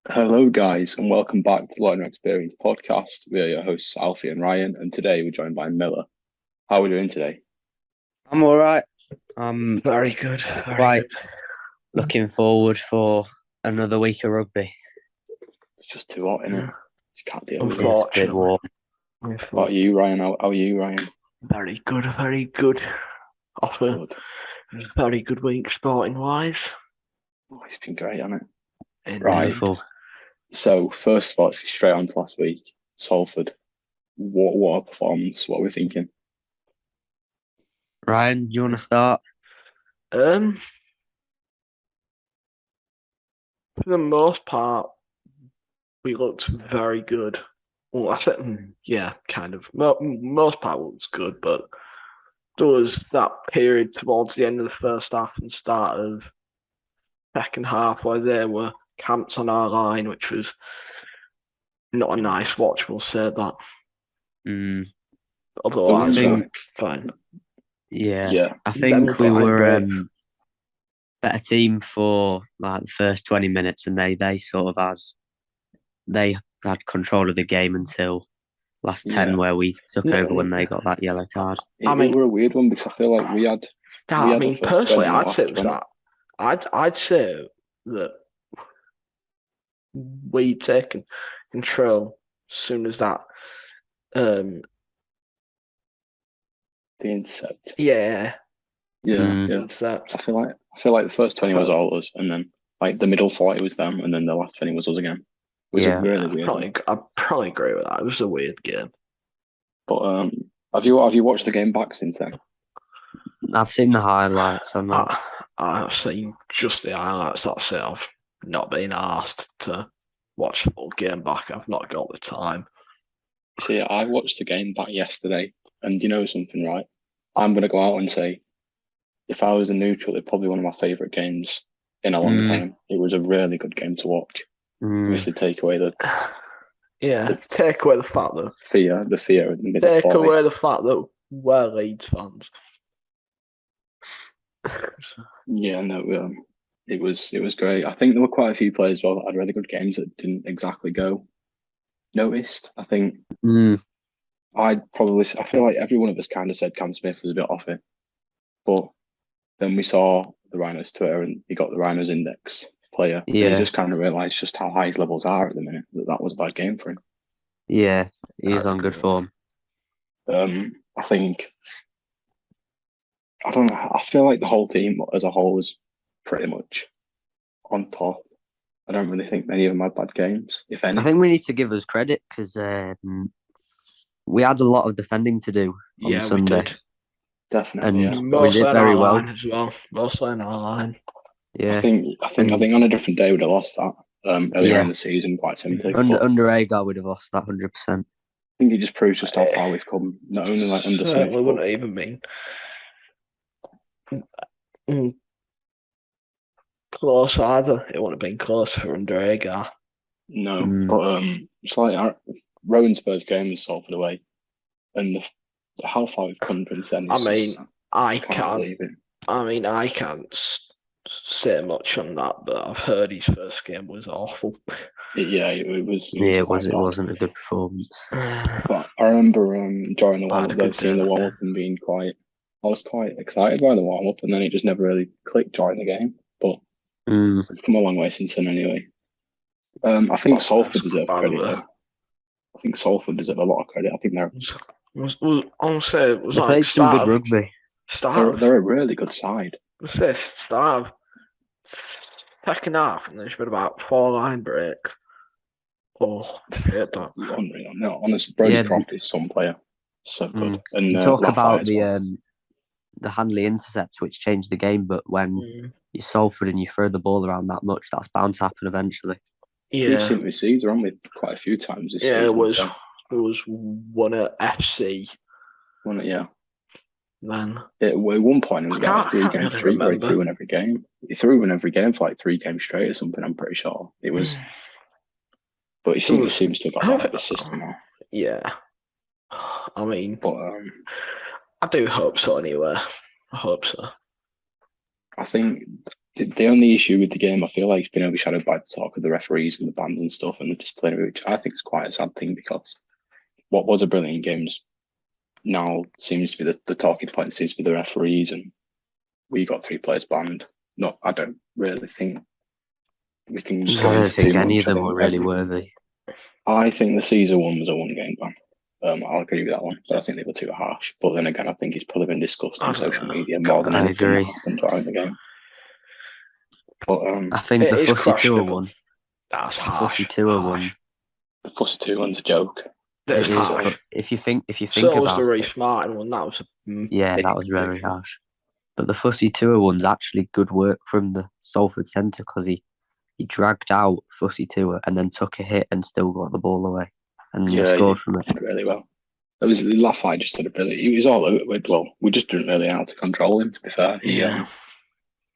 Hello, guys, and welcome back to the Loiner Experience podcast. We are your hosts, Alfie and Ryan, and today we're joined by Miller. How are we doing today? I'm all right. I'm Very good. quite looking forward for another week of rugby. It's just too hot, isn't it? Yeah. You can't deal with it. It's a bit warm. How about you, Ryan? How are you, Ryan? Very good. Very good. Off a Good. very good week, sporting wise. Oh, it's been great, hasn't it? Indeed. Right. Beautiful. So, first of all, let's get straight on to last week. Salford. What a performance. What are we thinking? Ryan, do you want to start? For the most part, we looked very good. Well, I said, yeah, kind of. Most part looks good, but there was that period towards the end of the first half and start of second half where there were camps on our line, which was not a nice watch. We'll say that. Mm, Although I think, fine. Yeah. I Them think we line were breaks. better team for like the first 20 minutes, and they sort of had control of the game until last 10 Yeah. where we took No, over when they got that yellow card. It were a weird one because I feel like we had I the mean, first personally, 20 and the I'd say last it was 20. that. I'd say that we taken control as soon as that. The intercept. Yeah, Yeah. intercept. I feel like the first 20 was all us, and then like the middle 40 was them, and then the last 20 was us again. It was a Yeah. really weird one. I probably agree with that. It was a weird game. But have you watched the game back since then? I've seen the highlights on that. I've seen just the highlights. That's it. I've not been asked to watch the full game back. I've not got the time. See, I watched the game back yesterday, and you know something, right? I'm gonna go out and say, if I was a neutral, it's probably one of my favourite games in a long time. It was a really good game to watch. Obviously, take away the Take away the fact that fear in the middle take 40. away the fact that we're Leeds fans. Yeah, no, it was great. I think there were quite a few players as well that had really good games that didn't exactly go noticed. I think I feel like every one of us kind of said Cam Smith was a bit off it, but then we saw the Rhinos Twitter and he got the Rhinos Index player. And he just kind of realised just how high his levels are at the minute. That was a bad game for him. Yeah, he's on good form. I think I don't know. I feel like the whole team as a whole was pretty much on top. I don't really think many of them had bad games, if any. I think we need to give us credit because we had a lot of defending to do on Sunday. We did. Definitely, And yeah. we did very well as well. Mostly on our line. Yeah, I think on a different day we'd have lost that earlier in the season, quite simply. Under Agar would have lost that 100%. I think it just proves just how far we've come. Not only like under Smith, we wouldn't even been close either. It wouldn't have been close for under Agar. No, but it's like Rowan's first game was Salford away, and how far we've come since then. I can't say much on that, but I've heard his first game was awful. It was. It wasn't a good performance. But I remember during the warm up, though, seeing the warm up and being quite. I was quite excited by the warm up, and then it just never really clicked during the game. But we've come a long way since then, anyway. I think Salford deserve credit. Though. I think Salford deserve a lot of credit. I think they're. They played some good rugby. They're a really good side. Start of second half, and there's been about 4 line breaks. Oh, I hate that. Unreal. No, honestly, Brody Croft is some player. So good. And you talk about the Hanley intercept, which changed the game, but when you Salford and you throw the ball around that much, that's bound to happen eventually. Yeah. We've seen it with Caesar, haven't we? Quite a few times this season. It was one at FC. Yeah. Then at one point it was about a 3-game streak where he threw in every game. He threw in every game for like 3 games straight or something. I'm pretty sure it was. But he seems to have got that the system now. Yeah. I mean, but I do hope so. Anyway, I hope so. I think The only issue with the game, I feel like, it's been overshadowed by the talk of the referees and the bans and stuff and the discipline, which I think is quite a sad thing because what was a brilliant game now seems to be the talking point seems to be the referees, and we got 3 players banned. No, I don't really think we can I go don't into think too any much. of them were really worthy. I think the Caesar one was a 1-game ban. I'll agree with that one, but I think they were too harsh. But then again, I think it's probably been discussed on social media more than anything that happened during the game. But I think the Fussy Tour one. That's the harsh. Fussy Tour one. The Fussy Tour one's a joke. It is harsh. If you think so about was the it, Reece Martin one. That was that was very harsh. But the Fussy Tour one's actually good work from the Salford centre because he dragged out Fussy Tour and then took a hit and still got the ball away and scored from it. Really well. It was Lafayette just did a brilliant. He was all over it. Well, we just didn't really know how to control him. To be fair, he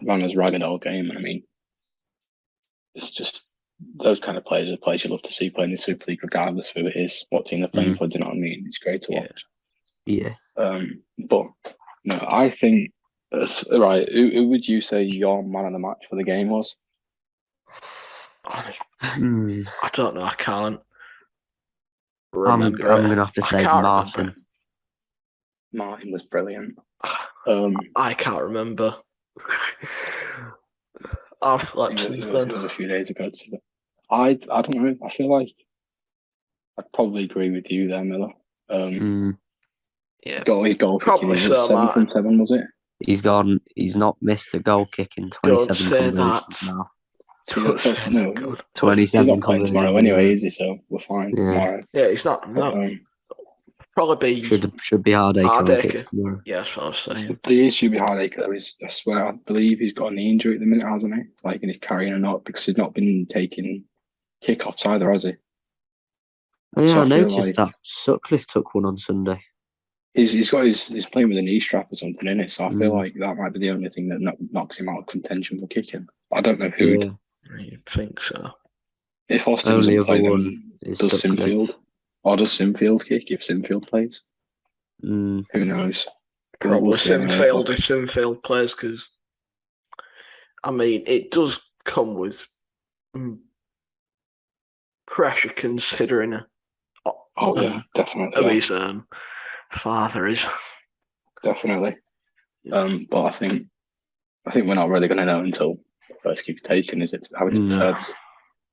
ran us ragged all game. I mean, it's just those kind of players are the players you love to see playing the Super League, regardless of who it is, what team they're playing for. Do you know what I mean? It's great to watch. Yeah. But no, I think right. Who would you say your man of the match for the game was? Honestly, I don't know. I can't remember. I'm going to have to say Martin. Martin was brilliant. I can't remember. I've slept since then. It was a few days ago. I don't know. I feel like I'd probably agree with you there, Miller. Yeah, his goal kicking was 7 from 7, was it? He's not missed a goal kick in 27 conversions now. 27 he's not playing tomorrow anyway, is he? So we're fine tomorrow. Yeah, he's not. Probably should be Hardacre tomorrow. Yeah, that's what I was saying. The issue with Hardacre is, I swear, I believe he's got a knee injury at the minute, hasn't he? Like, and he's carrying a knot because he's not been taking kickoffs either, has he? Yeah, so I noticed that Sutcliffe took one on Sunday. He's playing with a knee strap or something in it, so I feel like that might be the only thing that knocks him out of contention for kicking. But I don't know who. Yeah, you'd think so. If Austin doesn't play, then does Sinfield? Or does Sinfield kick if Sinfield plays? Who knows? Probably Sinfield if Sinfield plays, because I mean it does come with pressure considering definitely. His father is definitely. But I think we're not really going to know until the first kick's taken. Is it how it's preferred?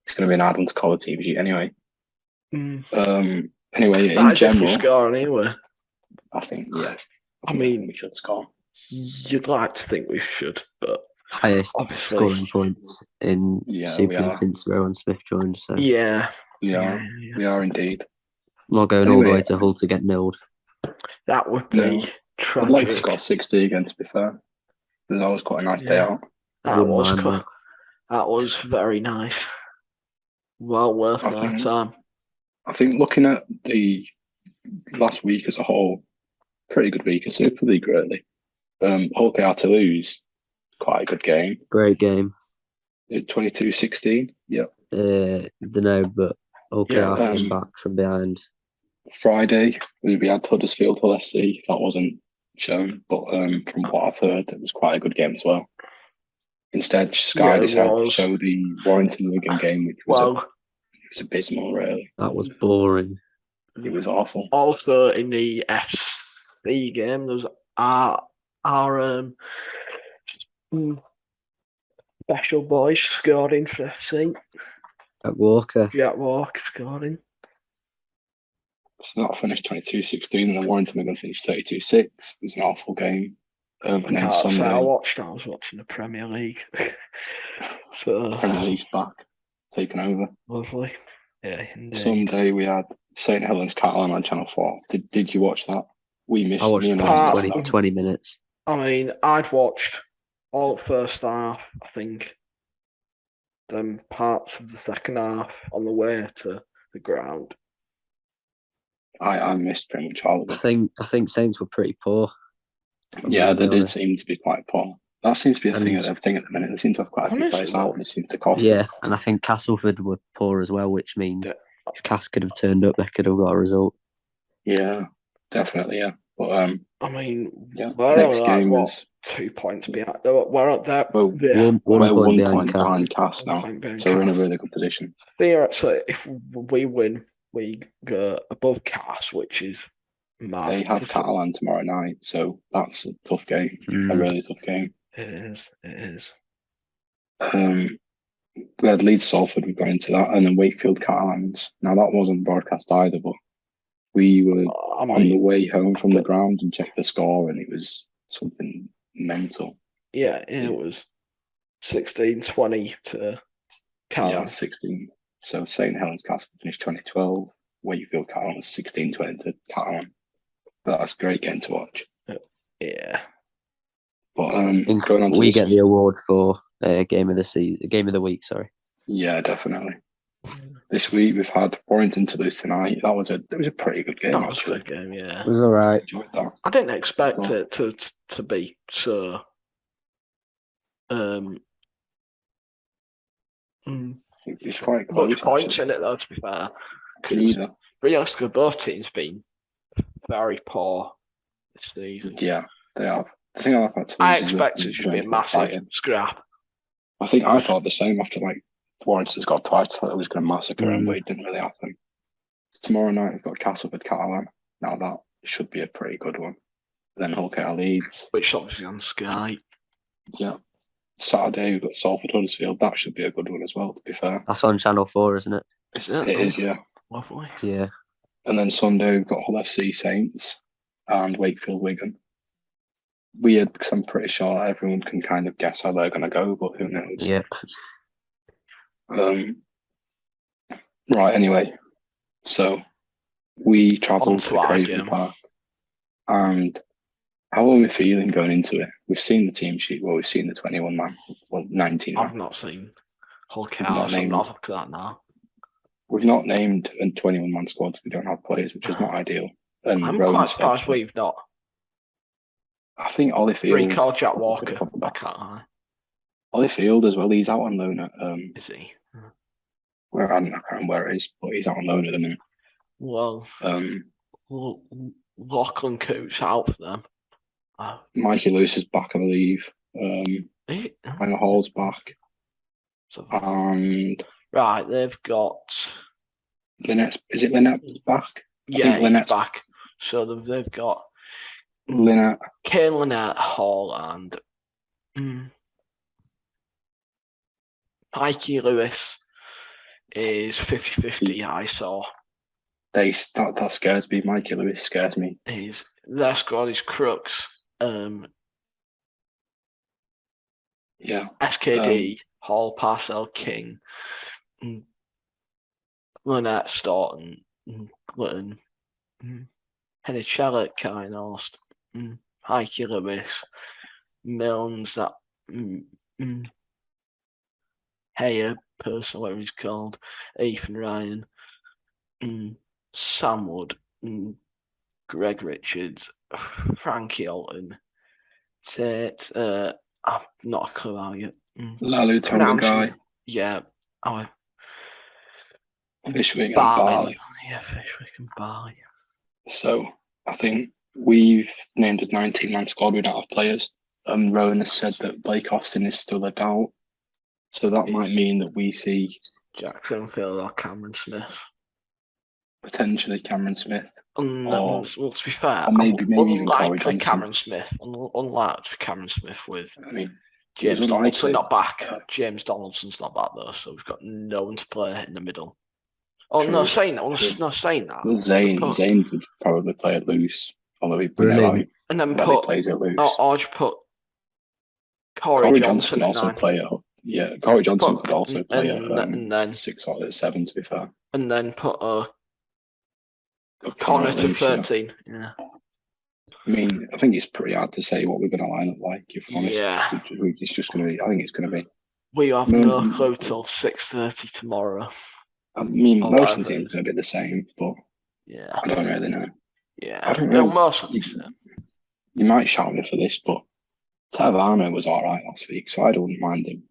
It's going to be an hard one to call a team sheet anyway. Anyway, in general, score anyway. I think I mean, we should score. You'd like to think we should, but highest scoring points in Super League since Rowan Smith joined. So we are indeed. I'm not going all the way to Hull to get nilled. That would be tragic. I'd like to score 60 again, to be fair. That was quite a nice day out. That was very nice. Well worth my time. I think looking at the last week as a whole, pretty good week of Super League, really. OKR to lose, quite a good game. Great game. Is it 22-16? Yep. Don't know, but OKR came back from behind. Friday, we had Huddersfield Hull FC. That wasn't shown, but from what I've heard, it was quite a good game as well. Instead, Sky decided to show the Warrington-Wigan game, which was abysmal, really. That was boring. It was awful. Also, in the FC game, there was our special boys scored in for FC. At Walker. Yeah, Walker scored in. It's not finished 22-16, and then Warrington finished 32-6. It was an awful game. And then Sunday, I was watching the Premier League. So Premier League's back, taken over. Lovely. Yeah, indeed. Sunday we had St Helens Catalan on Channel 4. Did you watch that? We missed. I watched 20 minutes. I mean, I'd watched all the first half. I think then parts of the second half on the way to the ground. I missed pretty much all of it. I think Saints were pretty poor. Yeah, they did seem to be quite poor. That seems to be a thing at the minute. They seem to have quite a few players out, and it seems to cost them. And I think Castleford were poor as well, which means if Cass could have turned up, they could have got a result. Yeah, definitely, yeah. But I mean, yeah, we're next only game like, is 2 points behind. We're not there. well, Yeah. One we're point 1 point behind behind Cass. Cass now, so we're in a really good position. Theoretically, if we win, we go above Cass, which is mad. They have Catalan tomorrow night, so that's a tough game, a really tough game. It is. We had Leeds Salford, we got into that, and then Wakefield Catalans. Now that wasn't broadcast either, but we were on the way home from the ground and checked the score, and it was something mental. Yeah, it was 16-20 to Catalan. Yeah, 16. So St Helens Castle finished 2012. Wakefield Catalan was 16-20 to Catalan. But that's a great game to watch. Yeah. But going on to we this get week, the award for game of the week. Sorry. Yeah, definitely. This week we've had Warrington to lose tonight. It was a pretty good game. That was actually. a good game. Yeah, it was all right. Enjoyed that. I didn't expect it to be so. It's quite close. Much points in it, though. To be fair, because realistically, both teams been very poor this season. Yeah, they have. The thing I like about I expected it should be a massive scrap. I thought the same after Warrington's got twice. I thought it was going to massacre him, but it didn't really happen. Tomorrow night we've got Castleford Catalan. Now that should be a pretty good one. Then Hull Care Leeds, which is obviously on Sky. Yeah. Saturday we've got Salford Huddersfield. That should be a good one as well. To be fair, that's on Channel 4, isn't it? Is it? It is, yeah. Lovely. Yeah. And then Sunday we've got Hull FC Saints and Wakefield Wigan. Weird because I'm pretty sure everyone can kind of guess how they're going to go, but who knows? Yep. Right. Anyway, so we travelled to Craven Park, and how are we feeling going into it? We've seen the team sheet. Well, we've seen the 21 man. Well, 19. I've not seen Hull Care, so I'm not up to that now. We've not named a 21 man squad because we don't have players, which is not ideal. And I'm quite surprised we've not. I think Ollie Recall Jack Walker. I can't lie. Ollie Field as well. He's out on loan at. Is he? Where I can't remember where it is, but he's out on loan at the minute. Well, Lachlan Coote's out for them. Mikey Lewis is back, I believe. Minor Hall's back. And right, they've got Lynette. Is it Lynette back? Yeah, Lynette's back. So they've got Lynette, Kane, Lynette, Hall, and Mikey Lewis is 50-50. I saw. That scares me. Mikey Lewis scares me. Their squad is Crooks. Yeah. SKD, Hall, Parcel, King, Lynette, Staunton, Litton, Henry Shallet, Kynhorst, Mikey Lewis, Milnes, that Heyer, person, whatever he's called, Ethan Ryan, Sam Wood, Greg Richards, Frankie Alton, Tate, I've not a clue how you Lalu Tonga. Yeah. Fishwick and Barley. Yeah, Fishwick and Barley. So I think we've named a 19-man squad. We don't have players. Rowan has said that Blake Austin is still a doubt. So that might mean that we see Jackson Field or Cameron Smith. Potentially Cameron Smith. Well, to be fair, maybe even Corey Johnson. Cameron Smith. Unlikely to be Cameron Smith with James Donaldson not back. James Donaldson's not back though, so we've got no one to play in the middle. Oh, no, saying that. Well, Zane could probably play it loose, although he and then plays it loose. Or just put Corey Johnson could also 9. play it. Yeah, Corey Johnson could also play it 6 or 7, to be fair. And then put Connor to 13. Yeah. I mean, I think it's pretty hard to say what we're going to line up like. If I'm honest, it's just going to be. I think it's going to be. We have no clue till 6:30 tomorrow. I mean, most of the teams are going to be the same, but I don't really know. Yeah, I don't know. Most of them. You might shout me for this, but Tavana was all right last week, so I don't mind him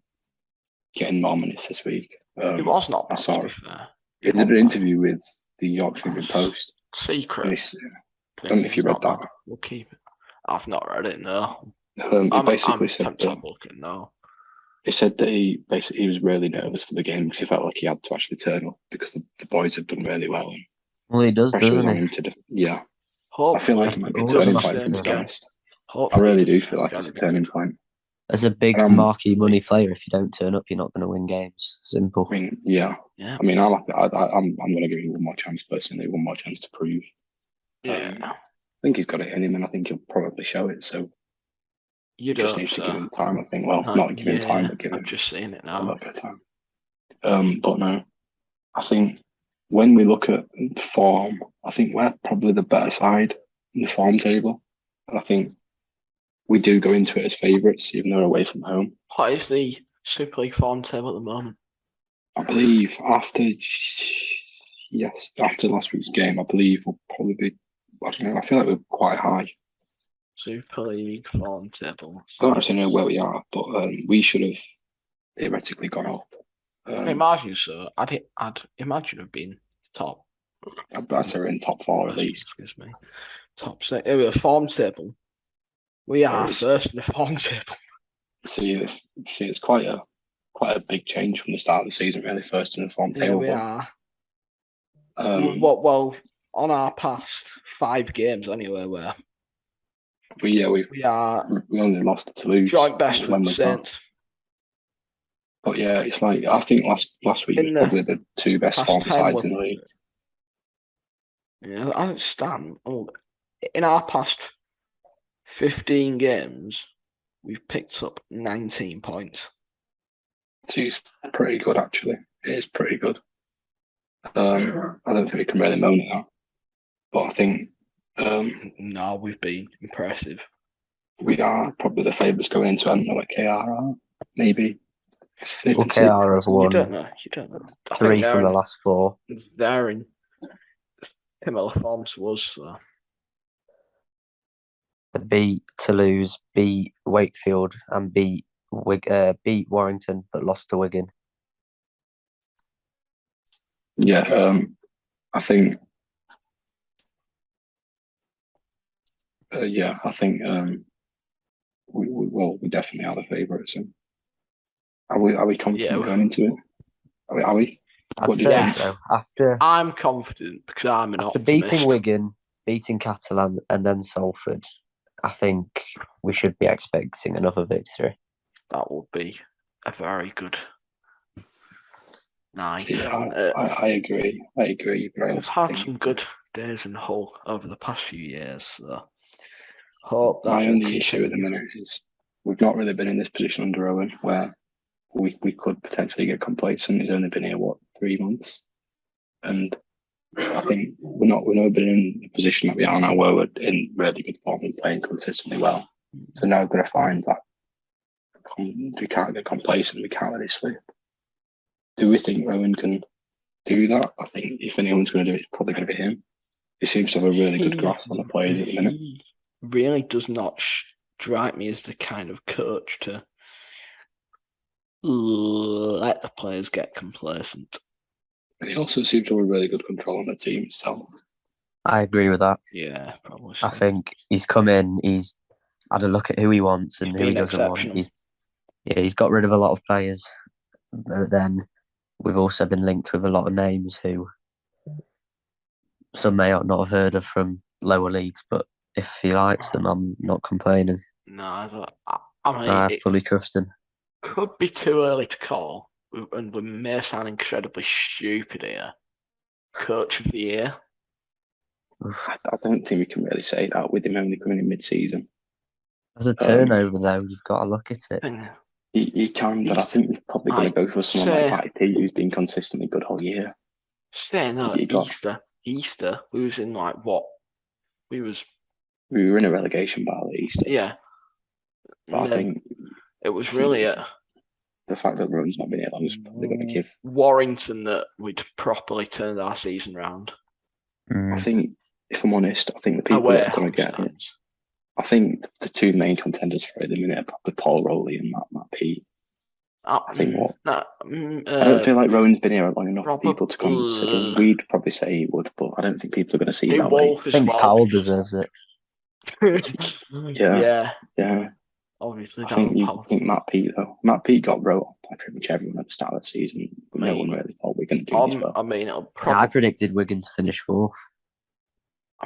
getting more minutes this week. It was not bad, I saw to be fair. He did an interview with the Yorkshire Evening Post. Secret. don't know if you read that. We'll keep it. I've not read it, no. It basically said that, looking, no. It said that he was really nervous for the game because he felt like he had to actually turn up because the boys had done really well. Well, he does, doesn't he? Yeah. Hopefully, I feel like it might be a turning point, to be honest. I really do feel like it's a turning point. As a big marquee money player, if you don't turn up, you're not going to win games. Simple. I mean, yeah. I mean, I'm going to give him one more chance personally, one more chance to prove. Yeah. I think he's got it in him, and I think he'll probably show it. So you just need to give him time. I think. Well, not give him time, but give him. I'm just saying it now. A little bit of time. But no, I think when we look at form, I think we're probably the better side in the form table, and I think we do go into it as favourites, even though we're away from home. What is the Super League form table at the moment? I believe after last week's game, I believe we'll probably be. I don't know. I feel like we're quite high. Super League form table. I don't actually know where we are, but we should have theoretically gone up. I imagine so. I'd imagine have been top. I'd say we're in top 4 at least. Excuse me. Top 6. The form table. We are first in the form table. See, it's quite a big change from the start of the season, really. First in the form table. Yeah, we are. Well, on our past 5 games anyway, where we only lost to Toulouse. Joint best with Saints. But yeah, it's like I think last week was probably the 2 best form sides in the league. Yeah, I understand. In our past 15 games, we've picked up 19 points. It's pretty good, actually. It is pretty good. I don't think we can really moan at that. But I think... no, we've been impressive. We are probably the favourites going into it. I don't know what KR are. Maybe 56. KR have won. You don't know. 3 from the last 4. They're in similar form to us. So. They beat Toulouse, beat Wakefield, and beat Warrington, but lost to Wigan. Yeah, I think. I think we definitely are the favourites. Are we confident going into it? Are we? I'd say so. I'm confident because I'm an optimist. Beating Wigan, beating Catalan, and then Salford, I think we should be expecting another victory. That would be a very good night. Yeah, I agree. We've had some good days in Hull over the past few years. So hope that my only issue at the minute is we've not really been in this position under Owen where we could potentially get complacent. He's only been here 3 months, and I think we've never been in the position that we are now where we're in really good form and playing consistently well. So now we're going to find that we can't get complacent, we can't really slip. Do we think Rowan can do that? I think if anyone's going to do it, it's probably going to be him. He seems to have a really good grasp on the players at the minute. He really does not strike me as the kind of coach to let the players get complacent. And he also seems to have a really good control on the team itself. I agree with that. Yeah, probably. I think he's come in, he's had a look at who he wants and who he doesn't want. He's got rid of a lot of players. But then we've also been linked with a lot of names who some may not have heard of from lower leagues, but if he likes them, I'm not complaining. No, I fully trust him. Could be too early to call, and we may sound incredibly stupid here. Coach of the year. I don't think we can really say that with him only coming in mid-season. As a turnover, though, you've got to look at it. He can, but I think we're probably going to go for someone like Matty P, who's been consistently good all year. Easter, we was in what? We were in a relegation battle at Easter. Yeah. But I think it was really the fact that Rowan's not been here long is probably going to give Warrington that we'd properly turned our season round. I think, if I'm honest, I think the people that are going to get it, I think the 2 main contenders for it at the minute are probably Paul Rowley and Matt P. I think what? I don't feel like Rowan's been here long enough for people to consider him. We'd probably say he would, but I don't think people are going to see it that way. I think Powell deserves it. Yeah. Obviously, I think Matt Pete though. Matt Pete got wrote off by pretty much everyone at the start of the season. No one really thought we were going to do this well. I mean, I predicted Wigan to finish fourth.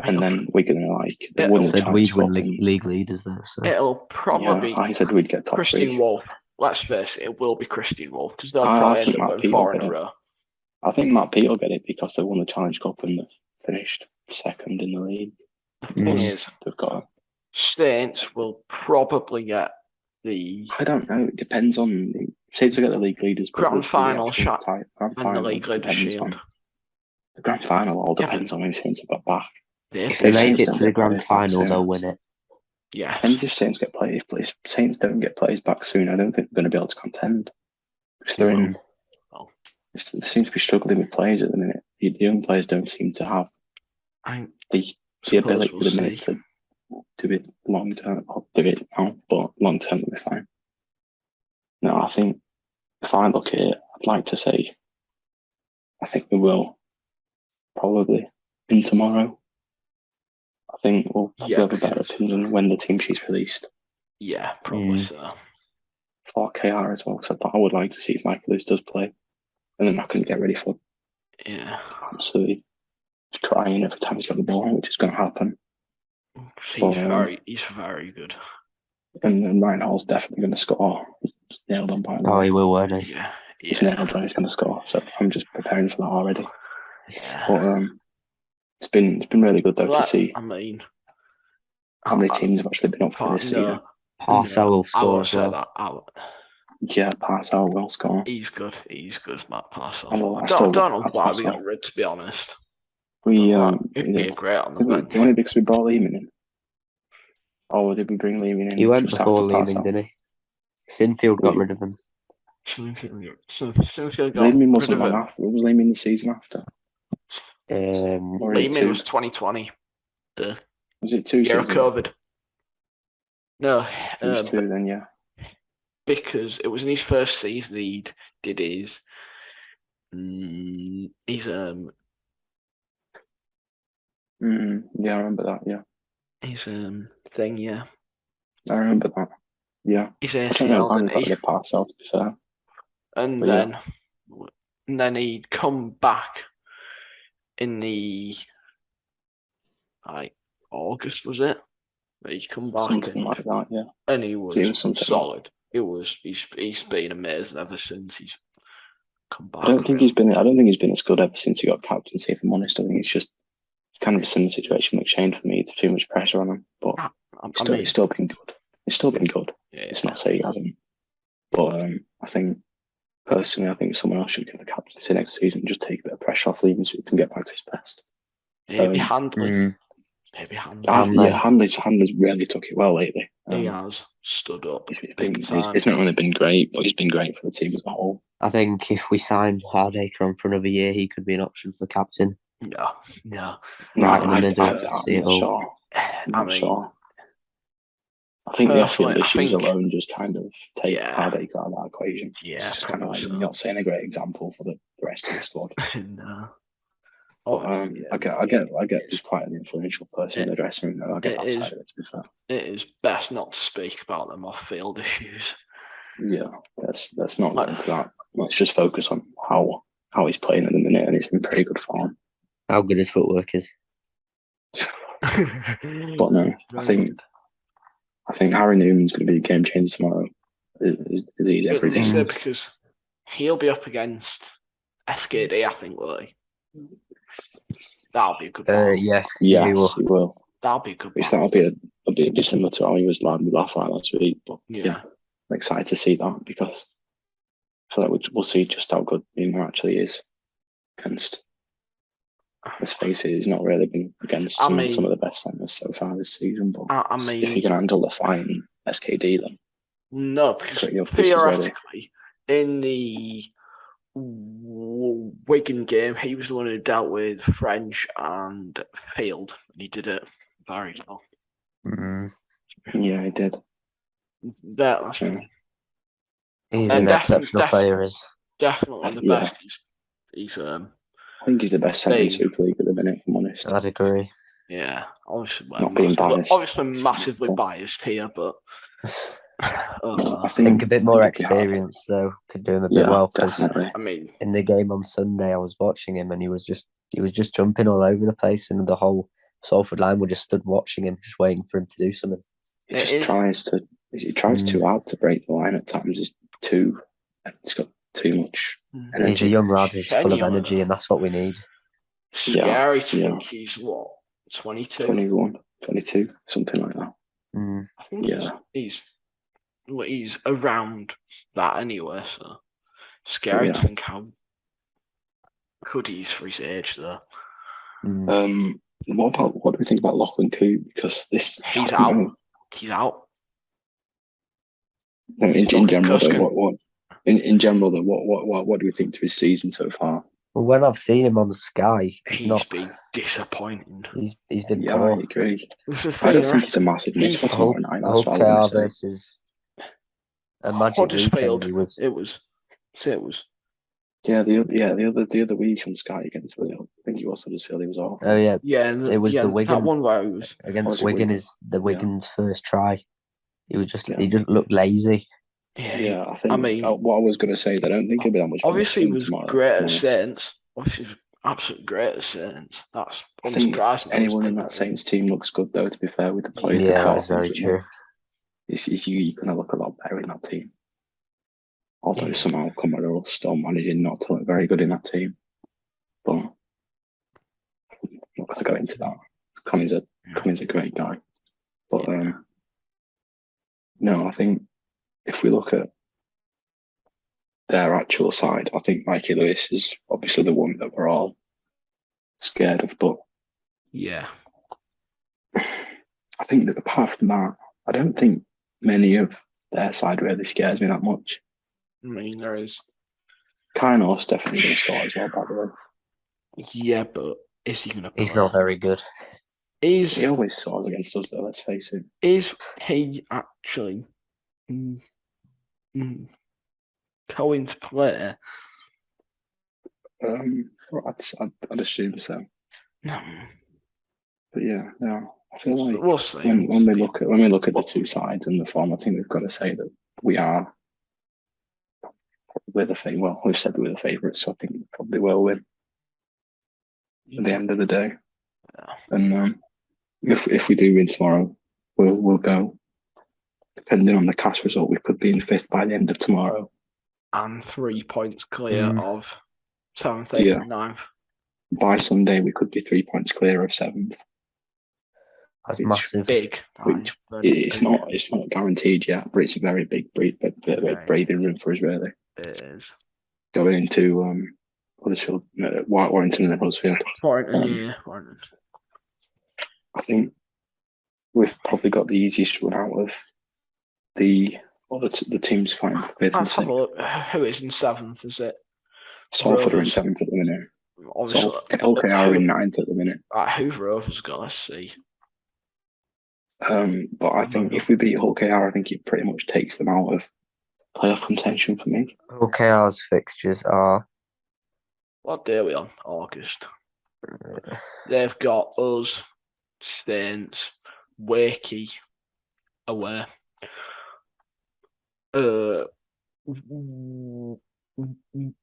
And then Wigan are like they won the said we'd Challenge win Cup league leaders though. So it'll probably be. I said we'd get top Christian 3. Wolf. Let's face it, it will be Christian Wolf because they'll I probably think end up Matt winning Pete will 4 in get a it. row. I think Matt Pete will get it because they won the Challenge Cup and they've finished second in the league. The thing is, they've got Saints will probably get the. I don't know. It depends on Saints will get the league leaders, but grand final the and the league leaders shield. The grand final all depends on who Saints have got back. If they make it to the grand final, they'll win it. Yeah. Depends if Saints get players. If Saints don't get players back soon, I don't think they're going to be able to contend. Because they're in. They seem to be struggling with players at the minute. The young players don't seem to have the ability at the minute to do it long term. I'll do it now, but long term will be fine. No, I think if I look at it, I'd like to say I think we will probably in tomorrow. I think we'll have a better opinion when the team sheet's released. Yeah, probably so. For KR as well, so I would like to see if Michael Lewis does play, and then I can get ready for. Yeah, absolutely crying every time he's got the ball, which is going to happen. He's very good. And Ryan Hall's definitely going to score. He's nailed on by. Oh, he will, won't he? Yeah. He's nailed on. He's going to score. So I'm just preparing for that already. Yeah. But it's been really good though to see. I mean, how many teams have actually been up for this season? Parcel will score as well. Yeah, Parcel will score. He's good, Matt Parcel. I don't know why we got rid, to be honest. It'd be great on the bench. Only because we brought Lehman in. Or did we bring Lehman in? He went before Lehman, didn't he? Sinfield got rid of him. Sinfield got Lehman rid wasn't of him. long after. Was Lehman the season after? Lehman was 2020. Was it 2 year of seasons? COVID? No. It was 2 then, yeah. Because it was in his first season he did his yeah, I remember that, yeah. His thing, yeah. I remember that. Yeah. His ACL, didn't he? Parcel, to be fair. And then he'd come back in the August, was it? He'd come back something like that, yeah. And he was solid. He's been amazing ever since he's come back. I don't think he's been as good ever since he got captaincy, if I'm honest. I think it's just kind of a similar situation with Shane for me. There's too much pressure on him. But he's still been good. He's still been good. Yeah. It's not to say he hasn't. But I think someone else should get the captaincy next season and just take a bit of pressure off Lehman so he can get back to his best. Maybe Handley. Handley's really took it well lately. He has stood up. It's not really been great, but he's been great for the team as a whole. I think if we sign Hardacre on for another year, he could be an option for captain. No. Right in the middle. I'm sure. I think the off-field issues alone just kind of take Hardacre out of that equation. Yeah, it's just kind of like not setting a great example for the rest of the squad. No. I get he's quite an influential person in the dressing room. I get that side of it, to be fair. It is best not to speak about them off-field issues. Yeah, let's not get into that. Let's just focus on how he's playing at the minute, and he's in pretty good form. How good his footwork is. But no, I think Harry Newman's going to be a game changer tomorrow. He's everything. Because he'll be up against SKD, I think, will he? That'll be a good one. Yes, he will. That'll be a good one. That'll be a bit similar to how he was laughing at last week. But yeah, I'm excited to see that because I feel like we'll see just how good Newman actually is against. Let's face it, he's not really been against some of the best centres so far this season. But if he can handle the fighting SKD, then no, because theoretically, in the Wigan game, he was the one who dealt with French and Field, and he did it very well. Yeah, he did. That's He's an exceptional player. Definitely the best. He's I think he's the best centre in Super League at the minute, if I'm honest. I'd agree. Yeah, obviously, not being biased. Obviously, massively biased here, but I think a bit more experience though could do him a bit well. Definitely. I mean, in the game on Sunday, I was watching him, and he was just jumping all over the place, and the whole Salford line were just stood watching him, just waiting for him to do something. He tries too hard to break the line at times. He's got too much energy. He's a young lad. He's full of energy, and that's what we need. Scary to think he's what, 22? 21, 22, something like that. I think he's around that anyway, so scary to think how good he is for his age though. What do we think about Lachlan Coote? Because he's out. He's out. No, in general, what do we think to his season so far? Well, when I've seen him on Sky, he's been disappointing. He's been poor. I agree. I don't think it's a massive miss for tomorrow night. That's what I was going to say. Versus a magic weekend. It was. Yeah, the other week on Sky against Huddersfield, I think it was Huddersfield. He was off. Oh yeah, it was the Wigan that one where it was against Wigan. Is the Wigan's first try? He just looked lazy. Yeah, I mean, what I was going to say is I don't think he'll be that much. Obviously, he was great at Saints. Obviously, he was absolutely great at Saints. That's unsurprising. Anyone in that Saints team looks good, though. To be fair, with the players, that's very true. You're going to look a lot better in that team. Although somehow Commodore still managing not to look very good in that team, but I'm not going to go into that. Cummings a great guy, but no, I think if we look at their actual side, I think Mikey Lewis is obviously the one that we're all scared of. But I think that apart from that, I don't think many of their side really scares me that much. I mean, there is. Kainos definitely going to start as well, by the way. Yeah, but is he going to play? He's not very good. He always scores against us, though, let's face it. Is he actually going to play? I'd assume so. No. But yeah, no. I feel like we'll see. When we look at the two sides and the form, I think we've got to say that we're the favourite. Well, we've said we're the favourites, so I think we probably will win at the end of the day. Yeah. And if we do win tomorrow, we'll go. Depending on the cash result, we could be in 5th by the end of tomorrow. And 3 points clear of 7th, 8th, and 9th. By Sunday, we could be 3 points clear of 7th. That's massive. Big. It's not guaranteed yet, but it's a very big breathing room for us, really. It is. Going into Huddersfield, Warrington and then Huddersfield. Warrington. I think we've probably got the easiest run out of the teams fighting 5th and 6th. Let's have a look. Who is in 7th? Is it? Salford are in 7th at the minute. LKR are in 9th at the minute. Who've Rovers got? Let's see. But I think if we beat Hull KR, I think it pretty much takes them out of playoff contention for me. Hull KR's fixtures are... What day are we on? August. They've got us, Saints, Wakey away.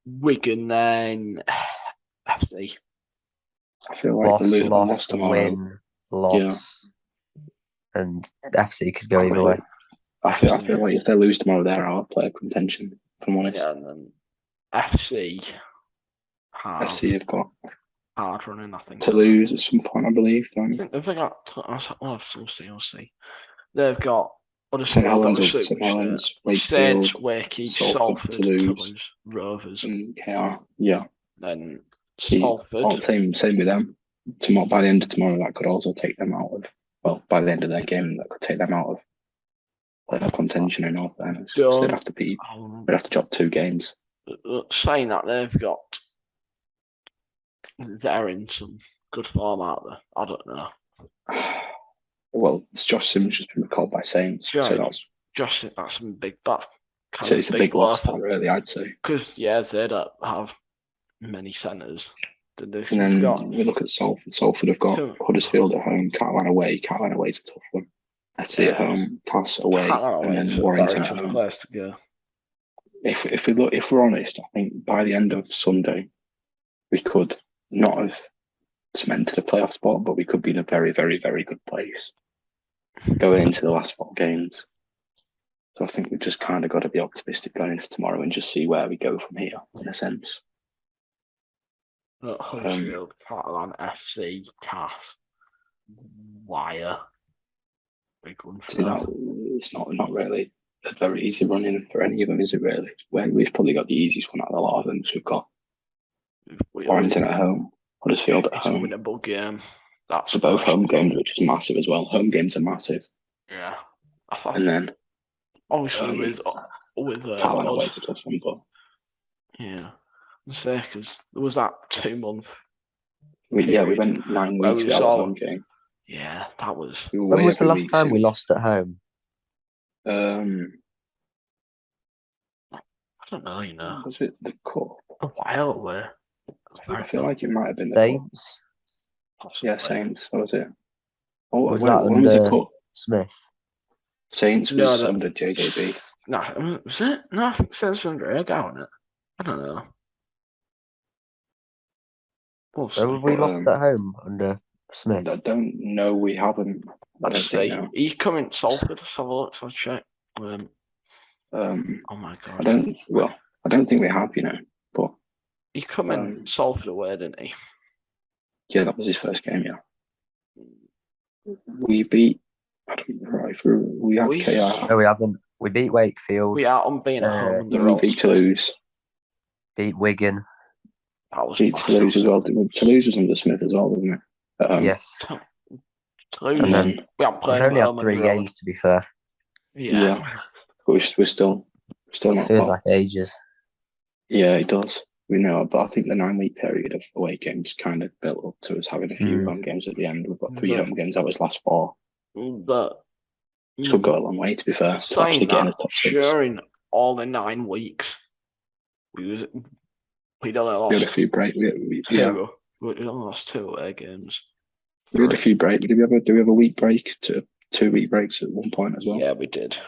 Wigan, then FC. I feel like lost tomorrow. Loss. And FC could go either way. I feel like if they lose tomorrow, they're out of player contention, if I'm honest. Yeah, and then FC have got hard running, I think. To lose at some point, I believe. I think they've got... we'll see. They've got... St Helens, Saints, Wakey, Salford, Toulouse, Rovers. And KR, yeah. Then Salford. Same with them. By the end of tomorrow, that could also take them out of... Well, by the end of their game, that could take them out of playoff contention in all fairness. So they'd have to drop 2 games. Saying that, they're in some good form out there. I don't know. Well, it's Josh Simmons just been recalled by Saints. So that's Josh, that's some big buff. So it's a big loss, that really, I'd say. Because they don't have many centres. And then we look at Salford. Salford have got Huddersfield at home, Carolina away. Carolina away is a tough one. FC at home, Cass away, and then Warrington at home. Place to go. If we're honest, I think by the end of Sunday, we could not have cemented a playoff spot, but we could be in a very, very, very good place going into the last 4 games. So I think we've just kind of got to be optimistic going into tomorrow and just see where we go from here, in a sense. Huddersfield, Catalan, FC, Cass, Wire. Big one for it's not really a very easy run-in for any of them, is it really? We've probably got the easiest one out of the lot of them. So we've got Warrington at home, Huddersfield at home. It's a winnable game. That's both home games, which is massive as well. Home games are massive. Yeah. And then obviously with Catalan away is a tough one, but yeah. Because there was that 2-month. We went 9 weeks without one game. Yeah, that was. When was the last time we lost at home? I don't know. Was it the Cup? A while away. I feel like it might have been the Saints. Cup. Yeah, Saints. What was it? Was that when under was the Cup? Smith? Saints was under JJB. No, was it? No, I think Saints was under Edgar, wasn't it? I don't know. So have we lost at home under Smith? I don't know. We haven't. Let's see. He's coming Salford. Let's have a look. So I'll check. Oh my god. I don't think we have. But he come in Salford away, didn't he? Yeah, that was his first game. Yeah. We beat. I don't know if we had KR. No, we haven't. We beat Wakefield. We are unbeaten at home. We beat Toulouse. Beat Wigan. Beat Toulouse as well. Toulouse was under Smith as well, wasn't it? Yes. Toulouse. And then we've only had 3 games, to be fair. Yeah. But we're still not. Feels like ages. Yeah, it does. We know, but I think the 9-week period of away games kind of built up to us having a few home games at the end. We've got 3 home games. That was last 4. But still go a long way, to be fair. To actually get in the top 6. During all the 9 weeks, we'd only lost. We had a few breaks. We only lost 2 away games. We had a few breaks. Do we have a week break? 2-week breaks at one point as well? Yeah, we did.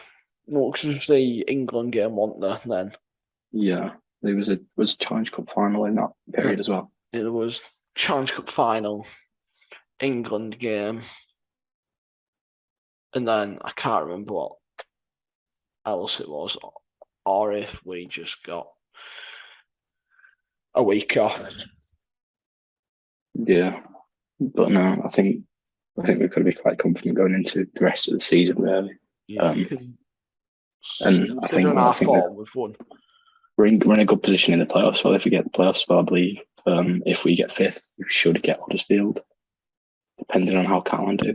No, because the England game, wasn't there, then? Yeah. There was a Challenge Cup final in that period as well. It was Challenge Cup final, England game, and then I can't remember what else it was, or if we just got a week off. Yeah, but no, I think we're going to be quite confident going into the rest of the season, really. Yeah, and I think we've won. We're in a good position in the playoffs. Well, if we get the playoffs, well, I believe if we get 5th, we should get Huddersfield, depending on how Catalan do.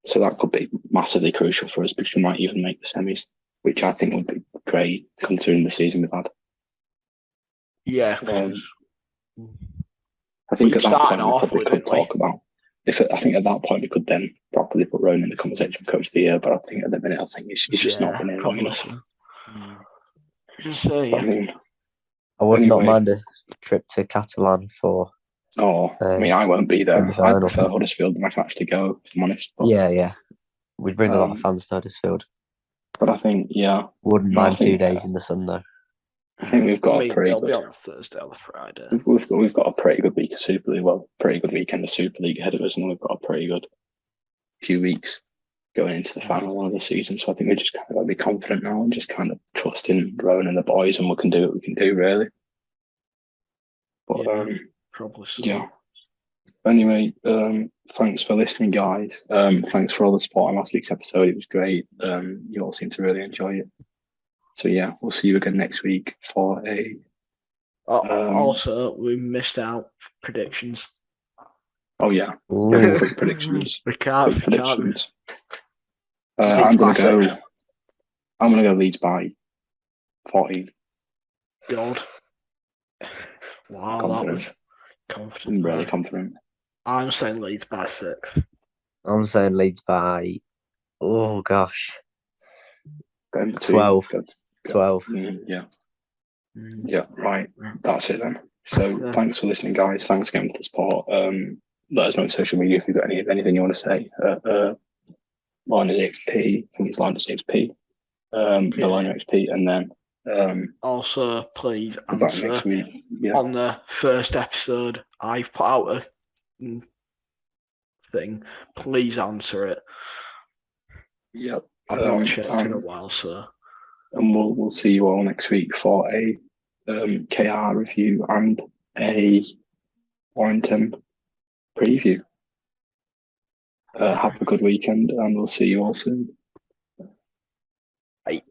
So that could be massively crucial for us because we might even make the semis, which I think would be great considering the season we've had. Yeah. I think at that point we probably could talk about. I think at that point we could then properly put Rowan in the conversation for Coach of the Year, but I think at the minute he's just not been in long enough. So, yeah. I would not mind a trip to Catalan for. I won't be there. I prefer Huddersfield than I can actually go, if I'm honest. But, yeah. We'd bring a lot of fans to Huddersfield. But I think, wouldn't mind 2 days in the sun though. I think we've got a pretty good. They'll be on Thursday or Friday. We've got a pretty good week of Super League. Well, pretty good weekend of Super League ahead of us, and we've got a pretty good few weeks going into the final one of the season. So I think we just kind of got to be confident now and just kind of trust in Rowan and the boys, and we can do what we can do, really. But probably so. Yeah. Anyway, thanks for listening, guys. Thanks for all the support on last week's episode. It was great. You all seem to really enjoy it. So yeah, we'll see you again next week for a. Also, we missed out predictions. Oh yeah, quick predictions. We can't. Predictions. I'm gonna go Leeds by 14. God. Wow, that was confident. I'm really confident. I'm saying Leeds by 6. I'm saying Leeds by. Oh gosh. Going between 12. 12. Yeah. Yeah, right. That's it then. So thanks for listening, guys. Thanks again for the support. Let us know on social media if you've got anything you want to say. Liners XP, I think it's Liners XP. The Liner XP, and then also please answer next week. Yeah. On the first episode. I've put out a thing. Please answer it. Yep. I've not checked in a while, so. And we'll see you all next week for a KR review and a Warrington preview. Have a good weekend, and we'll see you all soon. Bye.